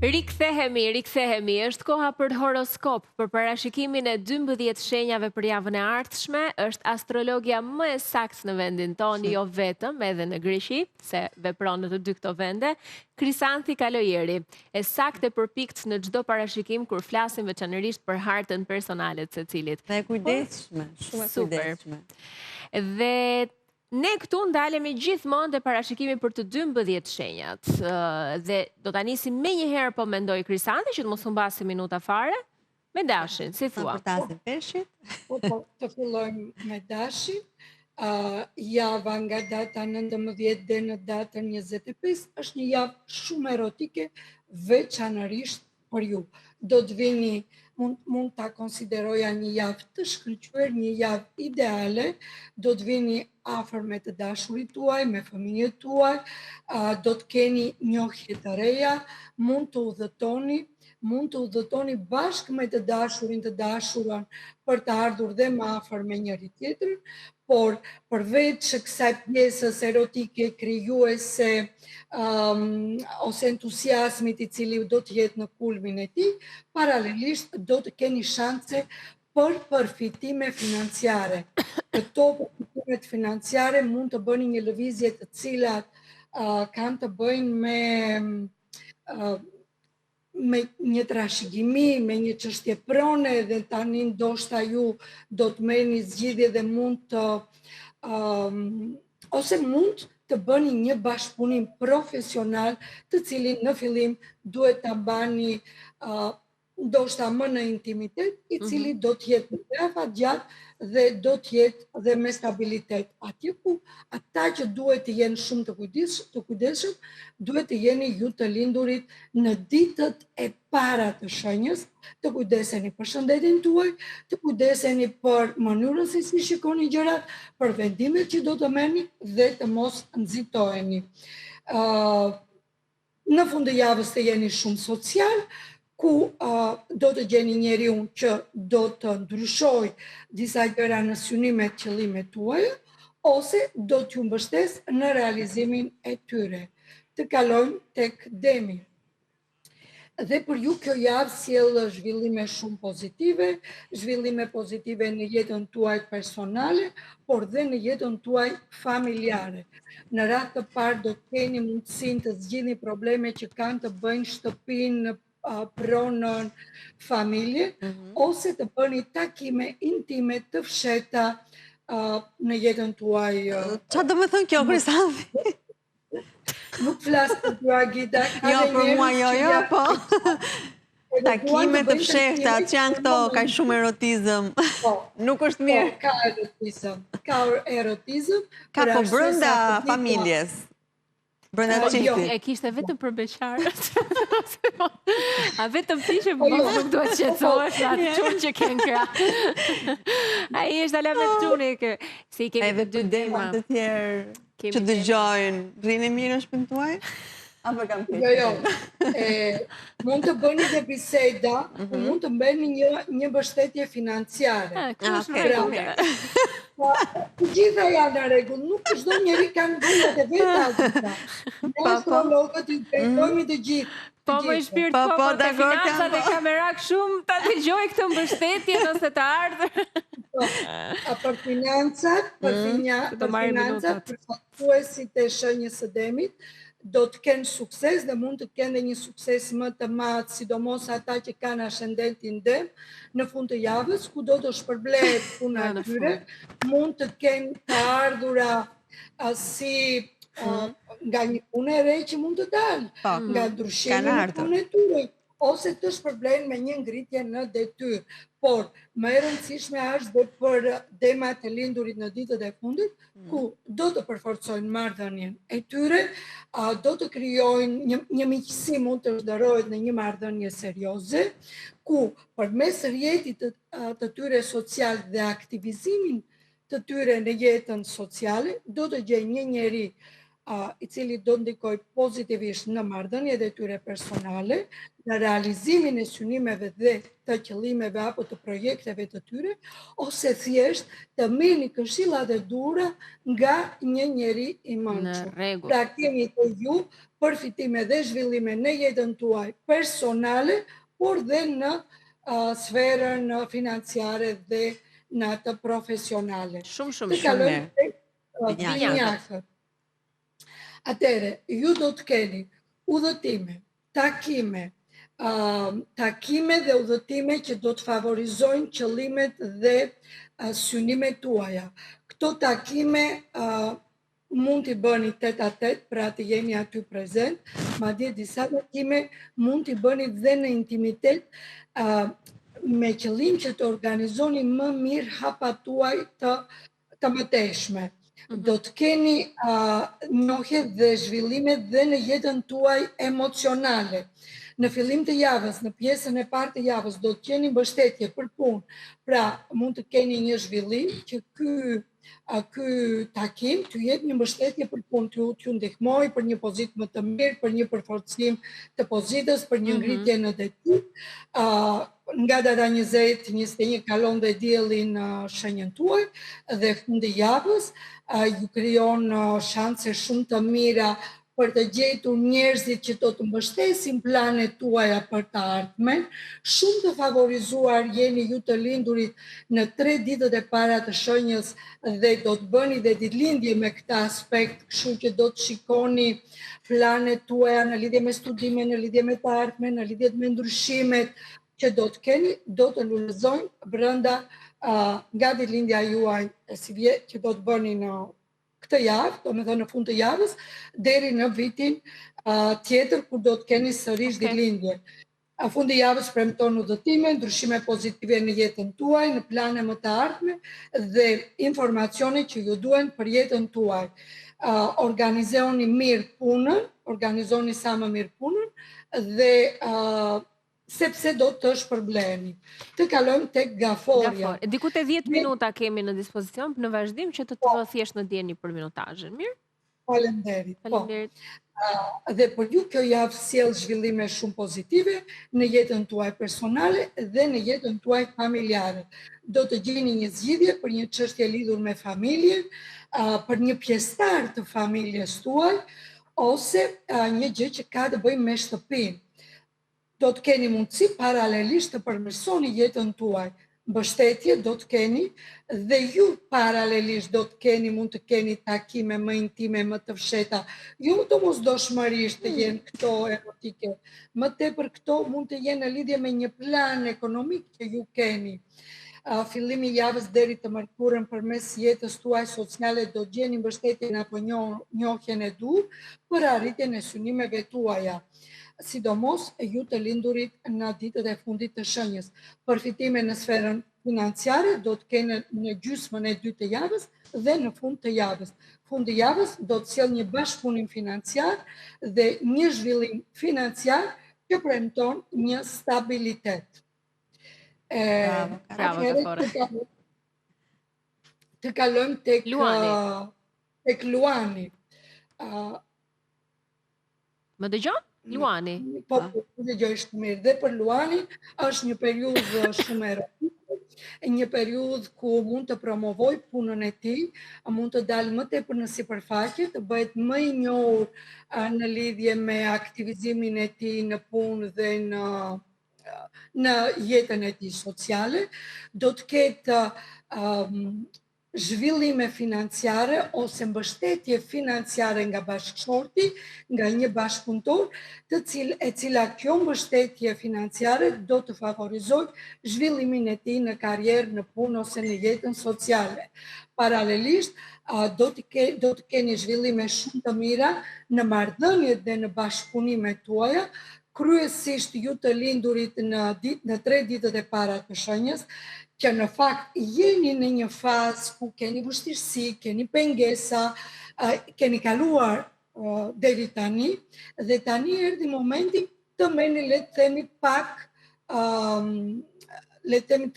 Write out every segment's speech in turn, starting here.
Rikthehemi, është koha për horoskop, për parashikimin e 12 shenjave për javën e ardhshme, është astrologja më e saktë në vendin tonë, jo vetëm edhe në Greqi, se vepron në të dy këto vende. Krisanthi Kalojeri, e saktë e përpikt në çdo parashikim kur flasim veçanërisht për hartën personale të secilit. Dhe e kujdesshme, shumë e kujdesshme. Dhe ne këtu ndalemi gjithmonë te parashikimi për të 12 shenjat. Dhe do ta nisim menjëherë, po mendoj Krisanthi, që të mos humbasim minuta fare, me Dashin, si thua. Përtasin peshit. Po, të fillojmë me Dashin. Java nga data 19 dhe në datën 25 është një javë shumë erotike, veçanërisht për ju. Do të vini, mund ta konsideroja një javë të shkëlqyer, një javë ideale, do të vini afër me të dashurit tuaj, me fëmijët tuaj, do të keni njohje të reja, mund të udhëtoni bashkë me të dashurin, të dashurën për të ardhur dhe më afër me njëri tjetrin, por përveç kësaj pjesës erotike krijuese ose entuziasmit i cili do të jetë në kulmin e tij, paralelisht do të keni shanse për përfitime financiare. Këto përfitimet financiare mund të bëni një lëvizje të cilat kanë të bëjnë me një trashëgimi, me një çështje prone, dhe tani ndoshta ju do të merrni zgjidhje dhe mund të ose mund të bëni një bashkëpunim profesional, të cilin në fillim duhet ta bani ndoshta më në intimitet, i cili do të jetë më afatgjatë dhe do të jetë dhe me stabilitet. Atje ku ata që duhet të jenë shumë të kujdesshëm, duhet të jeni ju të lindurit në ditët e para të shenjës, të kujdeseni për shëndetin tuaj, të kujdeseni për mënyrën se si shikoni gjërat, për vendimet që do të merrni dhe të mos nxitoheni. Në fund të javës të jeni shumë social, ku do të gjeni njeriu që do të ndryshojë disa gjëra në synimet, qëllimet tuaja, ose do t'ju mbështes në realizimin e tyre. Të kalojmë tek Demi. Dhe për ju kjo javë sjell zhvillime shumë pozitive në jetën tuaj personale, por dhe në jetën tuaj familjare. Në radhë të parë do të keni mundësinë të zgjidhni probleme që kanë të bëjnë shtëpinë, pronën, familje, ose të bëni takime intime të fsheta në jetën tuaj. Çfarë do të thonë kjo, Krisanthi? Nuk flas për ty, Agida. Jo, për mua jo, po. Takime të fshehta, që janë këto, ka shumë erotizëm. Nuk është mirë. Ka erotizëm. Ka po brenda familjes. Brenda Jo, e kishte vetëm për beqarët. A vetëm ti që nuk duhet qetësohesh atë çun që kanë krah. Ai është ala me çuni që si kemi edhe dy dema të tjerë që dëgjojnë, rrinë mirë në shtëpinë tuaj? Apo kam keq? Jo. Mund të bëni dhe biseda, mund të bëni një mbështetje financiare. Të gjitha janë në rregull, nuk çdo njeri ka ndjenjat e veta. Ne astrologët i drejtojmë të gjithë. Po më shpirt, po të financat e kamerak shumë ta dëgjoj këtë mbështetje nëse të ardhur. Për financat, për fatuesit e shenjës së Demit, do të kenë sukses dhe mund të kenë një sukses më të madh, sidomos ata që kanë ascendentin Dem, në fund të javës, ku do të shpërblehet puna e tyre, mund të kenë të ardhura si nga një punë e re që mund të dalë, nga ndryshimi në punën e tyre, ose të shpërblehen me një ngritje në detyrë. Por, më e rëndësishme është dhe për demat e lindurit në ditët e fundit, ku do të përforcojnë marrëdhënien e tyre, do të krijojnë një miqësi, mund të zhderojnë në një marrëdhënie serioze, ku përmes rrjetit të tyre social dhe aktivizimin të tyre në jetën sociale, do të gjejnë një njeri i cili do ndikoj pozitivisht në marrëdhëniet e tyre personale, në realizimin e synimeve dhe të qëllimeve apo të projekteve të tyre, ose thjesht të merrni këshilla dhe dhura nga një njeri i Në mençur. rregull. Pra kemi të ju përfitime dhe zhvillime në jetën tuaj personale, por dhe në sferën financiare dhe në atë profesionale. Shumë Të kalojmë mirë. tek Binjakët. binjakët. Atëre, ju do të keni udhëtime, takime dhe udhëtime që do të favorizojnë qëllimet dhe synimet tuaja. Këto takime mund t'i bëni tet-a-tet, pra të jeni aty prezent, madje disa takime mund t'i bëni dhe në intimitet, me qëllim që të organizoni më mirë hapat tuaj të mëtejshme. Do të keni njohje dhe zhvillimet dhe në jetën tuaj emocionale. Në fillim të javës, në pjesën e parë të javës, do të keni mbështetje për punë. Pra, mund të keni një zhvillim që ky takim t'ju jep një mbështetje për punë, t'ju ndihmoj për një pozitë më të mirë, për një përforcim të pozitës, për një ngritje në detyrë. Nga data 20-21 kalon dhe dielli në shenjën tuaj dhe fundi javës ju krijon shanse shumë të mira për të gjetur njerëzit që do të mbështesin planet tuaja për të ardhmen. Shumë të favorizuar jeni ju të lindurit në 3 ditët e para të shenjës dhe do të bëni dhe ditëlindje me këtë aspekt, kështu që do të shikoni planet tuaja në lidhje me studime, në lidhje me të ardhmen, në lidhje me ndryshimet që do të keni, do të lullëzojnë brenda nga ditëlindja juaj që do të bëni në këtë javë, do me thënë në fund të javës, deri në vitin tjetër, kur do të keni sërish ditëlindje. Fundi javës premton udhëtime, ndryshime pozitive në jetën tuaj, në plane më të ardhme dhe informacione që ju duhen për jetën tuaj. Organizoni mirë punën, organizoni sa më mirë punën dhe sepse do të shpërbleni. Të kalojmë tek gaforja. Diku te 10 minuta kemi në dispozicion në vazhdim që të vë thjesht në dieni për minutazhin. Mirë? Faleminderit. Faleminderit. Dhe për ju kjo javë sjell zhvillime shumë pozitive në jetën tuaj personale dhe në jetën tuaj familjare. Do të gjeni një zgjidhje për një çështje lidhur me familjen, për një pjesëtar të familjes tuaj ose një gjë që ka të bëjë me shtëpinë. Do të keni mundësi paralelisht të përmirësoni jetën tuaj. Mbështetje do të keni dhe ju paralelisht do të mund të keni takime më intime, më të fsheta. Jo domosdoshmërisht të jenë këto erotike. Më tepër këto mund të jenë në lidhje me një plan ekonomik që ju keni. Fillimi i javës deri të mërkurën përmes jetës tuaj sociale do të gjeni mbështetjen apo njohjen e duhur për arritjen e synimeve tuaja. Sidomos ju të lindurit në ditët e fundit të shenjës. Përfitime në sferën financiare do të keni në gjysmën e 2 të javës dhe në fund të javës. Fundi i javës do të sjellë një bashkëpunim financiar dhe një zhvillim financiar që premton një stabilitet. Bravo, Gafore. Të kalojmë tek Luani. Më dëgjon? Luani. Po, dëgjoj shumë mirë. Dhe për Luani është një periudhë shumë erotike, një periudhë ku mund të promovoj punën e tij, mund të dalë më tepër në sipërfaqe, të bëhet më i njohur në lidhje me aktivizimin e tij në punë dhe në jetën e tij sociale. Do të ketë zhvillime financiare ose mbështetje financiare nga bashkëshorti, nga një bashkëpunëtor, e cila kjo mbështetje financiare do të favorizoj zhvillimin e tij në karrierë, në punë ose në jetën sociale. Paralelisht, do të keni zhvillime shumë të mira në marrëdhëniet dhe në bashkëpunimet tuaja, kryesisht ju të lindurit në 3 ditët e para të shenjës, që në fakt jeni në një fazë ku keni vështirësi, keni pengesa, keni kaluar deri tani, dhe tani erdhi momenti të merrni, le të themi pak, le të themi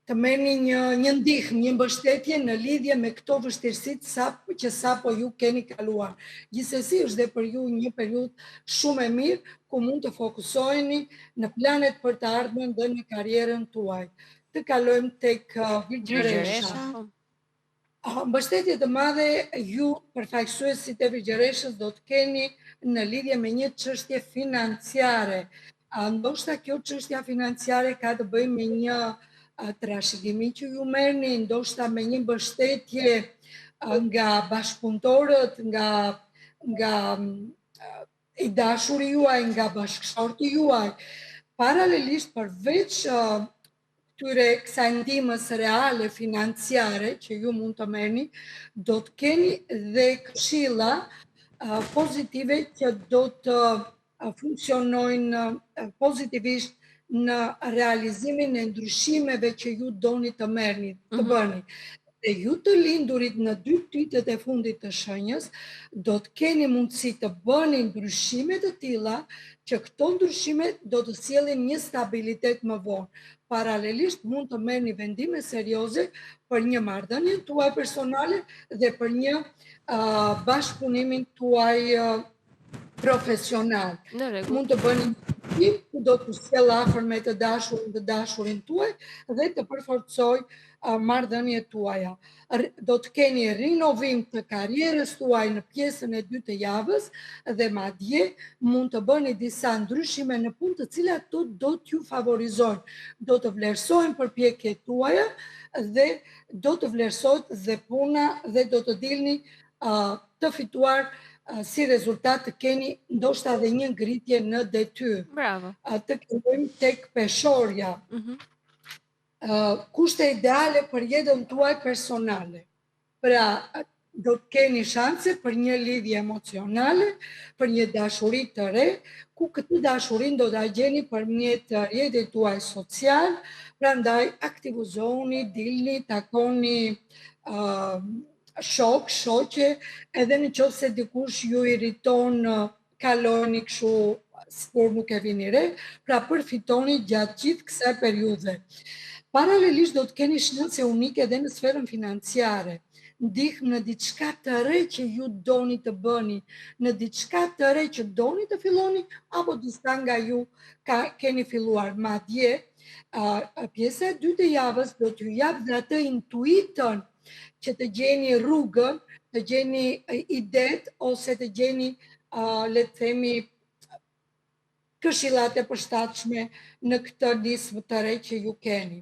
të merrni një ndihmë, një mbështetje në lidhje me këto vështirësitë që sapo ju keni kaluar. Gjithsesi është dhe për ju një periudhë shumë e mirë ku mund të fokusoheni në planet për të ardhmen dhe në karrierën tuaj. Të kalojmë tek Virgjëresha. Mbështetje të madhe ju përfaqësuesit e Virgjëreshës do të keni në lidhje me një çështje financiare. Ndoshta kjo çështja financiare ka të bëjë me një trashëgimi që ju merrni, ndoshta me një mbështetje nga bashkëpunëtorët, nga i dashuri juaj, nga bashkëshorti juaj. Paralelisht përveç këtyre kësaj ndihmës reale financiare që ju mund të merrni, do të keni dhe këshilla pozitive që do të funksionojnë pozitivisht në realizimin e ndryshimeve që ju doni të merrni, të bëni. Dhe ju të lindurit në 2 ditët e fundit të shenjës, do të keni mundësi të bëni ndryshime të tilla që këto ndryshime do të sjellin një stabilitet më vonë. Paralelisht mund të merrni vendime serioze për një marrëdhënie tuaj personale dhe për një bashkëpunimin tuaj profesional. Mund të bëni një ku do të sjell afër me të dashurin tuaj dhe të përforcoj marrëdhëniet tuaja. Do të keni rinovim të karrierës tuaj në pjesën e dytë të javës dhe madje mund të bëni disa ndryshime në punë të cilat do t'ju favorizojnë. Do të vlerësojnë përpjekjet tuaja dhe do të vlerësohet dhe puna dhe do të dilni të fituar si rezultat të keni ndoshta edhe një ngritje në detyrë. Bravo. Të kalojmë tek peshorja. Kushte ideale për jetën tuaj personale. Pra, do të keni shanse për një lidhje emocionale, për një dashuri të re, ku këtë dashurin do ta gjeni përmjet rrjetit tuaj social, prandaj aktivizohuni, dilni, takoni shok, shoqe, edhe në qoftë se dikush ju irriton, kaloni kështu sikur nuk e vini re, pra përfitoni gjatë gjithë kësaj periudhe. Paralelisht do të keni shanse unike edhe në sferën financiare, ndihmë në diçka të re që ju doni të bëni, në diçka të re që doni të filloni, apo disa nga ju keni filluar. Madje, pjesa e dytë e javës do t'ju jap dhe atë intuitën që të gjeni rrugën, të gjeni idet, ose të gjeni, le të themi, këshillat e përshtatshme në këtë nismë të re që ju keni.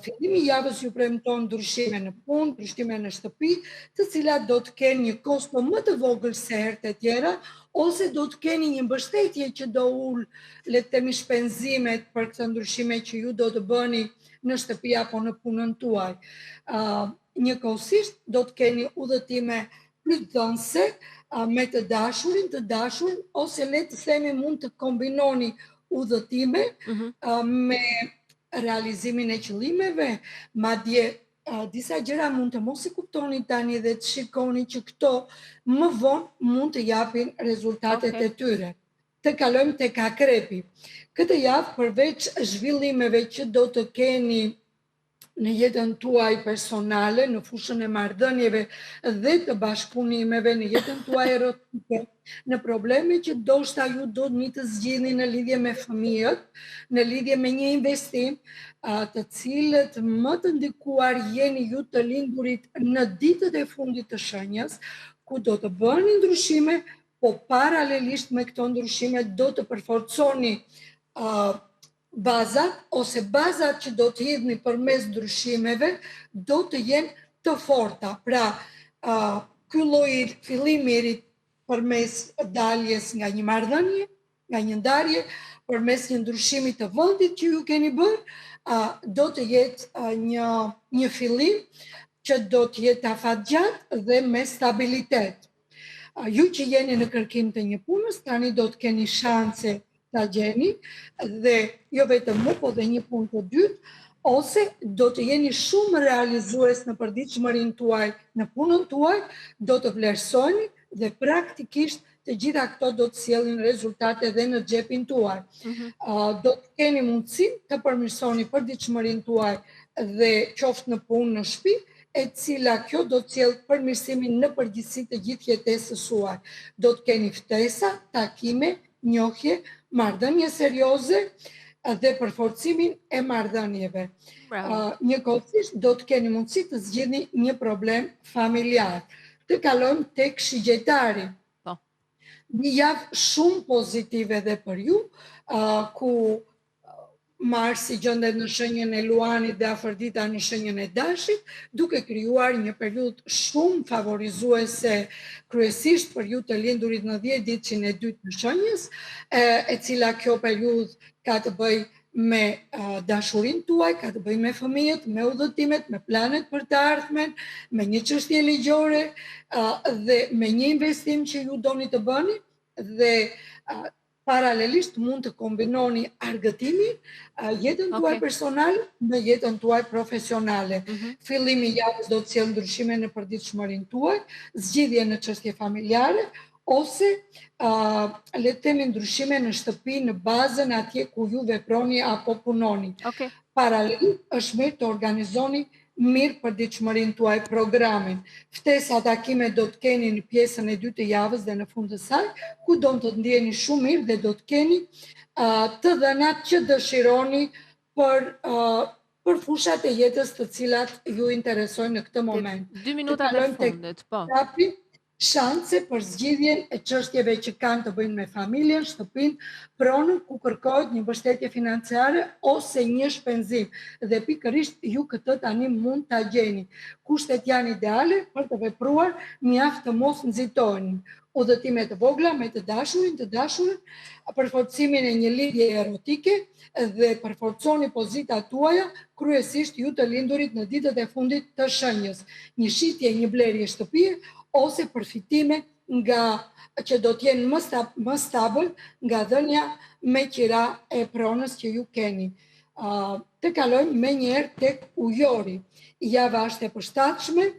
Fillimi i javës ju premton ndryshime në punë, ndryshime në shtëpi, të cilat do të kenë një kosto më të vogël se herët e tjera, ose do të keni një mbështetje që do ul, le të themi, shpenzimet për këtë ndryshime që ju do të bëni në shtëpi apo në punën tuaj. Njëkohësisht do të keni udhëtime plotëdhënëse me të dashur, ose le të themi mund të kombinoni udhëtime me realizimin e qëllimeve, madje disa gjëra mund të mos i kuptoni tani dhe të shikoni që këto më vonë mund të japin rezultatet e tyre. Të kalojmë tek Akrepi. Këtë javë përveç zhvillimeve që do të keni në jetën tuaj personale, në fushën e marrëdhënieve dhe të bashkëpunimeve, në jetën tuaj erotike, në probleme që ndoshta ju do të zgjidhni në lidhje me fëmijët, në lidhje me një investim, të cilët më të ndikuar jeni ju të lindurit në ditët e fundit të shenjës, ku do të bëni ndryshime, po paralelisht me këto ndryshime do të përforconi bazat, ose bazat që do të hidhni përmes ndryshimeve, do të jenë të forta. Pra, ky lloj fillimi i ri përmes daljes nga një marrëdhënie, nga një ndarje, përmes një ndryshimi të vendit që ju keni bërë, do të jetë një fillim që do të jetë afatgjatë dhe me stabilitet. Ju që jeni në kërkim të një punës, tani do të keni shanse ta gjeni dhe jo vetëm mu, po dhe një punë të dytë, ose do të jeni shumë realizues në përditshmërinë tuaj, në punën tuaj, do të vlerësoni dhe praktikisht të gjitha këto do të sjellin rezultate edhe në xhepin tuaj. Do të keni mundësi të përmirësoni përditshmërinë tuaj dhe qoftë në punë në shtëpi, e cila kjo do të sjellë përmirësimin në përgjithësi të gjithë jetesës suaj. Do të keni ftesa, takime, njohje, marrëdhënie serioze dhe përforcimin e marrëdhënieve. Njëkohësisht do të keni mundësi të zgjidhni një problem familjar. Të kalojmë tek shigjetari. Një javë shumë pozitive dhe për ju, ku Marsi gjendet në shenjën e Luanit dhe Afërdita në shenjën e Dashit, duke krijuar një periudhë shumë favorizuese kryesisht për ju të lindurit në 10 ditëshin e dytë në shenjës, e cila kjo periudhë ka të bëj me dashurin tuaj, ka të bëj me fëmijët, me udhëtimet, me planet për të ardhmen, me një çështje ligjore dhe me një investim që ju doni të bëni dhe paralelisht mund të kombinoni argëtimin, jetën tuaj personale me jetën tuaj profesionale. Fillimi i javës do të sjellë ndryshime në përditshmërinë tuaj, zgjidhje në çështje familjare ose le të themi ndryshime në shtëpi në bazën atje ku ju veproni apo punoni. Paralelisht është mirë të organizoni mirë përditshmërinë tuaj, programin. Ftesa, takime do të keni në pjesën e dytë të javës dhe në fund të saj, ku do të ndjeni shumë mirë dhe do të keni të dhënat që dëshironi për fushat e jetës të cilat ju interesojnë në këtë moment. 2 minuta të fundit, po. Shanse për zgjidhjen e çështjeve që kanë të bëjnë me familjen, shtëpinë, pronën ku kërkohet një mbështetje financiare ose një shpenzim. Dhe pikërisht ju këtë tani mund ta gjeni. Kushtet janë ideale për të vepruar, mjaft të mos nxitoheni. Udhëtime të vogla me të dashurën, përforcimin e një lidhje erotike dhe përforconi pozitat tuaja, kryesisht ju të lindurit në ditët e fundit të shenjës. Një shitje, një blerje shtëpie ose përfitime që do t'jenë më stabil nga dhënia me qira e pronës që ju keni. Të kalojmë me njerë tek ujori. Java është e përshtatshme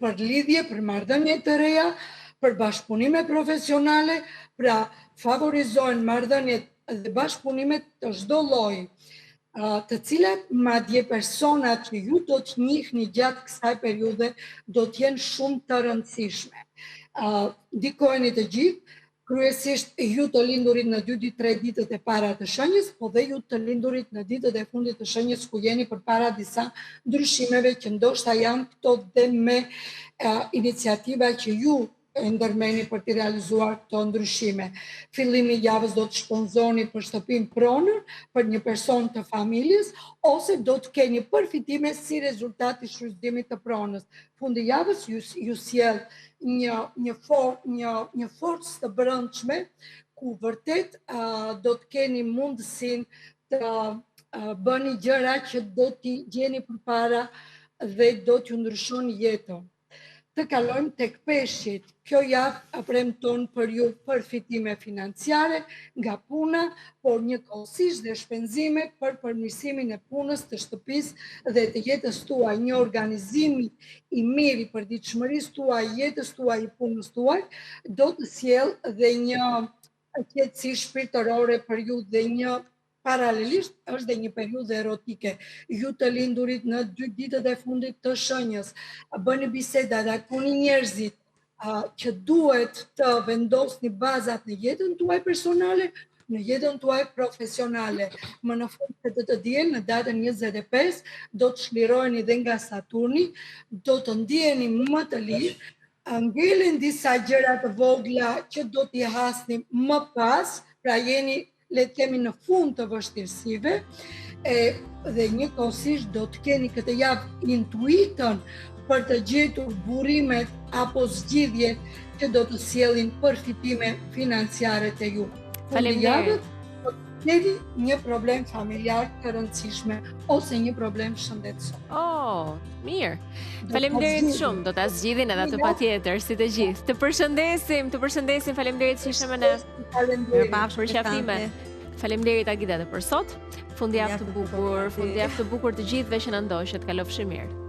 për lidhje, për marrëdhënie të reja, për bashkëpunime profesionale, pra favorizohen marrëdhëniet dhe bashkëpunimet të çdo lloji, të cilat madje personat që ju do të njihni gjatë kësaj periudhe do të jenë shumë të rëndësishme. Ndikojeni të gjithë, kryesisht ju të lindurit në 2-3 ditët e para të shenjës, po dhe ju të lindurit në ditët e fundit të shenjës ku jeni përpara disa ndryshimeve që ndoshta janë këto dhe me iniciativa që ju e ndërmeni për të realizuar këto ndryshime. Fillimi i javës do të shpenzoni për shtëpinë pronër, për një person të familjes, ose do të keni përfitime si rezultat i shfrytëzimit të pronës. Fundi i javës ju sjell një forcë të brendshme ku vërtet do të keni mundësinë të bëni gjëra që do t'i gjeni përpara dhe do t'ju ndryshoni jetën. Të kalojmë tek peshqit. Kjo javë premton për ju përfitime financiare nga puna, por njëkohësisht dhe shpenzime për përmirësimin e punës të shtëpisë dhe të jetës tuaj, një organizimi i mirë i përditshmërisë tuaj, jetës tuaj, i punës tuaj, do të sjellë dhe një qetësi shpirtërore për ju dhe një paralelisht është dhe një periudhë erotike. Ju të lindurit në 2 ditët e fundit të shenjës, bëni biseda, takoni njerëzit që duhet të vendosni bazat në jetën tuaj personale, në jetën tuaj profesionale. Më në fund të diel, në datën 25, do të shliroheni dhe nga Saturni, do të ndjeni më të lirë, ngelen disa gjëra të vogla që do t'i hasni më pas, pra jeni le të kemi në fund të vështirësive, dhe njëkohësisht do të keni këtë javë intuitën për të gjetur burimet apo zgjidhjet që do të sjellin përfitime financiare te ju. Faleminderit. Do të keni një problem familjar të rëndësishme ose një problem shëndetësor. Mirë. Faleminderit shumë. Do ta zgjidhin edhe atë patjetër, si të gjithë. Të përshëndesim. Faleminderit që ishe me ne. Mirupafshim. Faleminderit Agida edhe për sot. Fundjavë të bukur të gjithëve që na ndoqët. Kalofshi mirë.